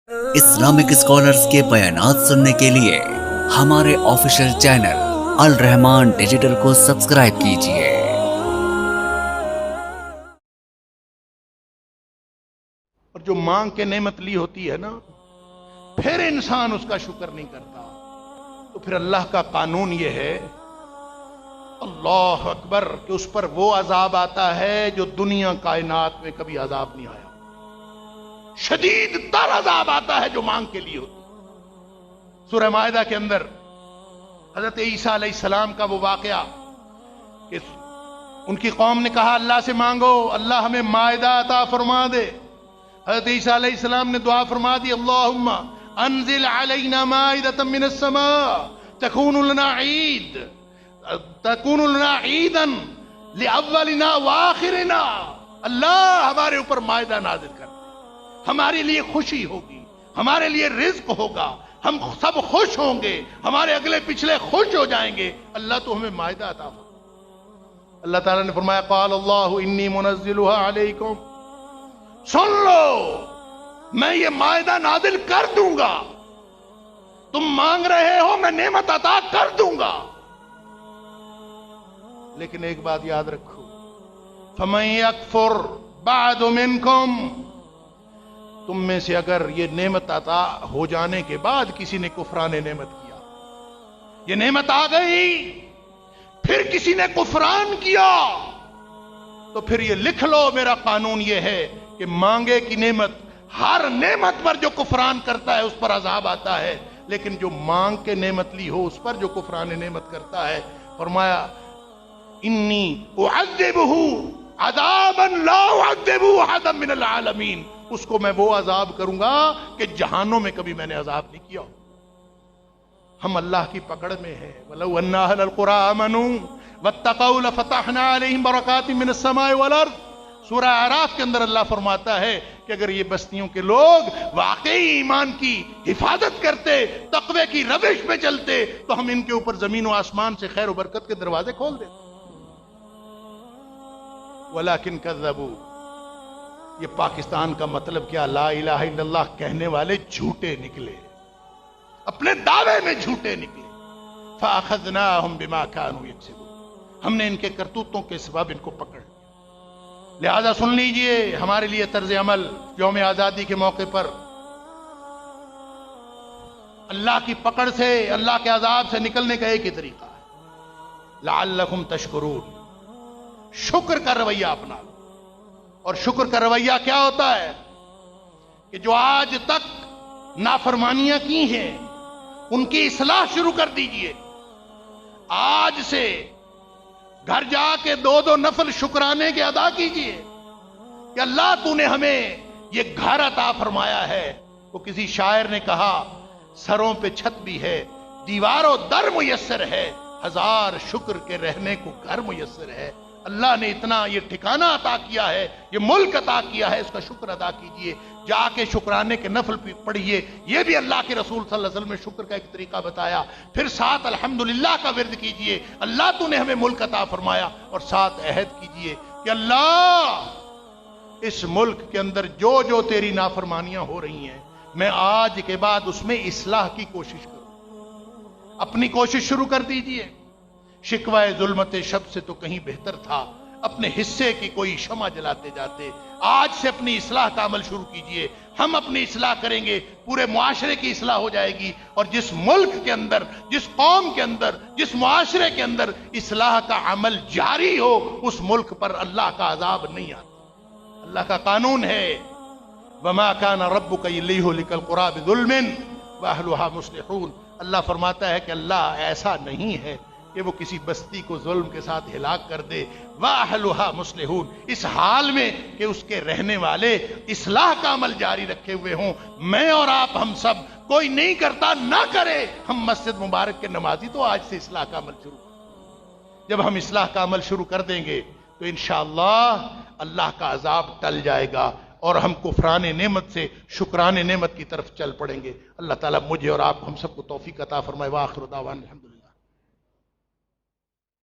Islamic scholars کے بیانات سننے کے لیے ہمارے آفیشیل چینل الرحمان ڈیجیٹل کو سبسکرائب کیجیے۔ اور جو مانگ کے نعمت لی ہوتی ہے نا، پھر انسان اس کا شکر نہیں کرتا، تو پھر اللہ کا قانون یہ ہے، اللہ اکبر، کہ اس پر وہ عذاب آتا ہے جو دنیا کائنات میں کبھی عذاب نہیں آیا۔ شدید تر عذاب آتا ہے جو مانگ کے لیے ہوتی۔ سورہ مائدہ کے اندر حضرت عیسیٰ علیہ السلام کا وہ واقعہ کہ ان کی قوم نے کہا اللہ سے مانگو، اللہ ہمیں مائدہ عطا فرما دے۔ حضرت عیسیٰ علیہ السلام نے دعا فرما دی، اللہم انزل علینا مائدۃ من السماء تکون لنا عیدا لاولنا وآخرنا۔ اللہ ہمارے اوپر مائدہ نازل کر، ہمارے لیے خوشی ہوگی، ہمارے لیے رزق ہوگا، ہم سب خوش ہوں گے، ہمارے اگلے پچھلے خوش ہو جائیں گے، اللہ تو ہمیں مائدہ عطا فرما۔ اللہ تعالیٰ نے فرمایا قال اللہ انی منزلها علیکم، سن لو میں یہ مائدہ نازل کر دوں گا، تم مانگ رہے ہو میں نعمت عطا کر دوں گا، لیکن ایک بات یاد رکھو، فمن یکفر بعد منکم، تم میں سے اگر یہ نعمت عطا ہو جانے کے بعد کسی نے کفران نعمت کیا، یہ نعمت آ گئی پھر کسی نے کفران کیا، تو پھر یہ لکھ لو میرا قانون یہ ہے کہ مانگے کی نعمت، ہر نعمت پر جو کفران کرتا ہے اس پر عذاب آتا ہے، لیکن جو مانگ کے نعمت لی ہو اس پر جو کفران نعمت کرتا ہے، فرمایا انی اعذبہ عذابا لا اعذبہ احدا من العالمین، اس کو میں وہ عذاب کروں گا کہ جہانوں میں کبھی میں نے عذاب نہیں کیا۔ ہم اللہ کی پکڑ میں ہیں، وَلَوْ أَنَّ أَهْلَ الْقُرَىٰ آمَنُوا وَاتَّقَوْا لَفَتَحْنَا عَلَيْهِمْ بَرَكَاتٍ مِّنَ السَّمَاءِ وَالْأَرْضِ۔ سورہ اعراف کے اندر اللہ فرماتا ہے کہ اگر یہ بستیوں کے لوگ واقعی ایمان کی حفاظت کرتے، تقوی کی روش پہ چلتے، تو ہم ان کے اوپر زمین و آسمان سے خیر و برکت کے دروازے کھول دیتے۔ وَلَكِنْ كَذَّبُوا، یہ پاکستان کا مطلب کیا، لا الہ الا اللہ کہنے والے جھوٹے نکلے، اپنے دعوے میں جھوٹے نکلے۔ فَأَخَذْنَاهُمْ بِمَا كَانُوا يَكْسِبُونَ، ہم نے ان کے کرتوتوں کے سبب ان کو پکڑ لیا۔ لہذا سن لیجئے ہمارے لیے طرز عمل یوم آزادی کے موقع پر، اللہ کی پکڑ سے، اللہ کے عذاب سے نکلنے کا ایک ہی طریقہ ہے، لعلکم تشکرون، شکر کا رویہ اپنا لو۔ اور شکر کا رویہ کیا ہوتا ہے کہ جو آج تک نافرمانیاں کی ہیں ان کی اصلاح شروع کر دیجئے۔ آج سے گھر جا کے 2 نفل شکرانے کے ادا کیجئے کہ اللہ تو نے ہمیں یہ گھر عطا فرمایا ہے۔ وہ کسی شاعر نے کہا سروں پہ چھت بھی ہے، دیوار و در میسر ہے، 1000 شکر کے رہنے کو گھر میسر ہے۔ اللہ نے اتنا یہ ٹھکانہ عطا کیا ہے، یہ ملک عطا کیا ہے، اس کا شکر ادا کیجئے۔ جا کے شکرانے کے نفل پڑھیے، یہ بھی اللہ کے رسول صلی اللہ علیہ وسلم نے شکر کا ایک طریقہ بتایا۔ پھر ساتھ الحمدللہ کا ورد کیجئے، اللہ تو نے ہمیں ملک عطا فرمایا، اور ساتھ عہد کیجئے کہ اللہ اس ملک کے اندر جو جو تیری نافرمانیاں ہو رہی ہیں، میں آج کے بعد اس میں اصلاح کی کوشش کروں۔ اپنی کوشش شروع کر دیجئے۔ شکوہ ظلمت شب سے تو کہیں بہتر تھا اپنے حصے کی کوئی شمع جلاتے جاتے۔ آج سے اپنی اصلاح کا عمل شروع کیجئے۔ ہم اپنی اصلاح کریں گے، پورے معاشرے کی اصلاح ہو جائے گی، اور جس ملک کے اندر، جس قوم کے اندر، جس معاشرے کے اندر اصلاح کا عمل جاری ہو، اس ملک پر اللہ کا عذاب نہیں آتا۔ اللہ کا قانون ہے وَمَا كَانَ رَبُّكَ لِيُهْلِكَ الْقُرَىٰ بِظُلْمٍ وَأَهْلُهَا مُصْلِحُونَ۔ اللہ فرماتا ہے کہ اللہ ایسا نہیں ہے کہ وہ کسی بستی کو ظلم کے ساتھ ہلاک کر دے، وَأَهْلُهَا مُصْلِحُونَ، اس حال میں کہ اس کے رہنے والے اصلاح کا عمل جاری رکھے ہوئے ہوں۔ میں اور آپ، ہم سب، کوئی نہیں کرتا نہ کرے، ہم مسجد مبارک کے نمازی تو آج سے اصلاح کا عمل شروع کریں۔ جب ہم اصلاح کا عمل شروع کر دیں گے تو انشاءاللہ اللہ کا عذاب ٹل جائے گا، اور ہم کفران نعمت سے شکران نعمت کی طرف چل پڑیں گے۔ اللہ تعالیٰ مجھے اور آپ کو، ہم سب کو توفیق عطا فرمائے۔ وآخر دعوانا الحمدللہ۔